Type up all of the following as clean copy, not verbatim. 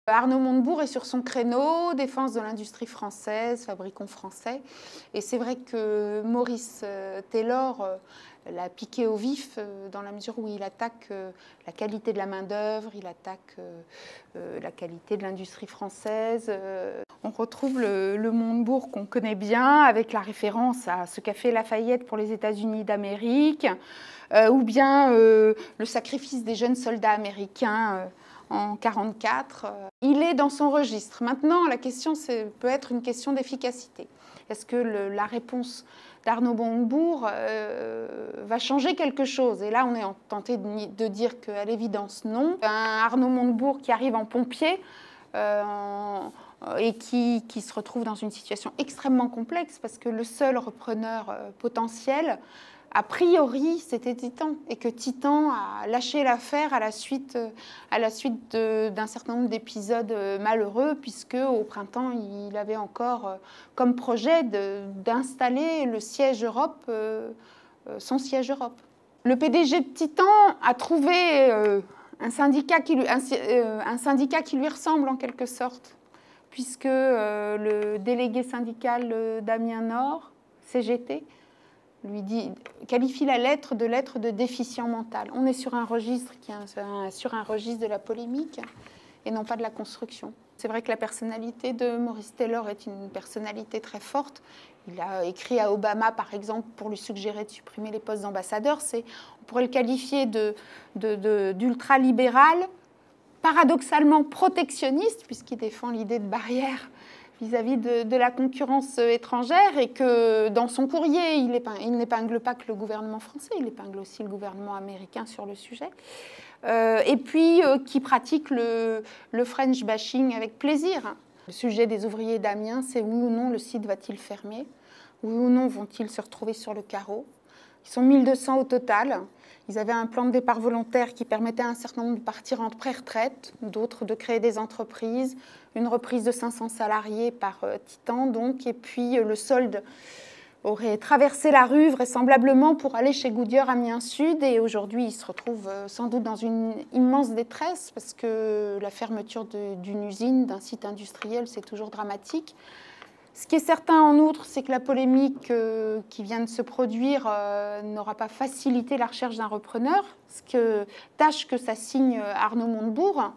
Arnaud Montebourg est sur son créneau, défense de l'industrie française, fabricants français. Et c'est vrai que Maurice Taylor l'a piqué au vif dans la mesure où il attaque la qualité de la main-d'œuvre, il attaque la qualité de l'industrie française. On retrouve le Montebourg qu'on connaît bien avec la référence à ce qu'a fait Lafayette pour les États-Unis d'Amérique, ou bien le sacrifice des jeunes soldats américains en 1944. Il est dans son registre. Maintenant, la question peut être une question d'efficacité. Est-ce que la réponse d'Arnaud Montebourg va changer quelque chose? Et là, on est tenté de dire qu'à l'évidence, non. Un Arnaud Montebourg qui arrive en pompier et qui se retrouve dans une situation extrêmement complexe parce que le seul repreneur potentiel, a priori, c'était Titan, et que Titan a lâché l'affaire à la suite d'un certain nombre d'épisodes malheureux, puisque au printemps, il avait encore comme projet d'installer le siège Europe, son siège Europe. Le PDG de Titan a trouvé un syndicat qui lui ressemble en quelque sorte, puisque le délégué syndical d'Amiens Nord, CGT, qualifie la lettre de déficient mental. On est sur un registre de la polémique et non pas de la construction. C'est vrai que la personnalité de Maurice Taylor est une personnalité très forte. Il a écrit à Obama, par exemple, pour lui suggérer de supprimer les postes d'ambassadeur. On pourrait le qualifier d'ultralibéral, paradoxalement protectionniste, puisqu'il défend l'idée de barrière vis-à-vis de la concurrence étrangère, et que dans son courrier, il n'épingle pas que le gouvernement français, il épingle aussi le gouvernement américain sur le sujet, et puis qui pratique le French bashing avec plaisir. Le sujet des ouvriers d'Amiens, c'est oui ou non le site va-t-il fermer, oui ou non vont-ils se retrouver sur le carreau. Ils sont 1200 au total. Ils avaient un plan de départ volontaire qui permettait à un certain nombre de partir en pré-retraite, d'autres de créer des entreprises, une reprise de 500 salariés par Titan, donc, et puis le solde aurait traversé la rue vraisemblablement pour aller chez Goodyear Amiens Sud, et aujourd'hui il se retrouve sans doute dans une immense détresse parce que la fermeture d'une usine, d'un site industriel, c'est toujours dramatique. Ce qui est certain en outre, c'est que la polémique qui vient de se produire n'aura pas facilité la recherche d'un repreneur, tâche que ça signe Arnaud Montebourg,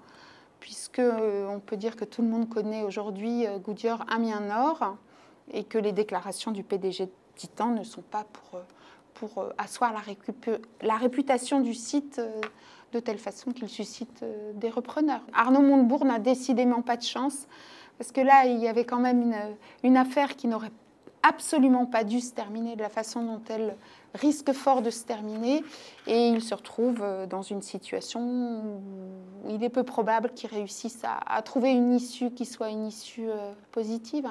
puisqu'on peut dire que tout le monde connaît aujourd'hui Goodyear Amiens Nord, et que les déclarations du PDG de Titan ne sont pas pour asseoir la réputation du site de telle façon qu'il suscite des repreneurs. Arnaud Montebourg n'a décidément pas de chance, parce que là, il y avait quand même une affaire qui n'aurait absolument pas dû se terminer de la façon dont elle risque fort de se terminer, et il se retrouve dans une situation où il est peu probable qu'il réussisse à trouver une issue qui soit une issue positive.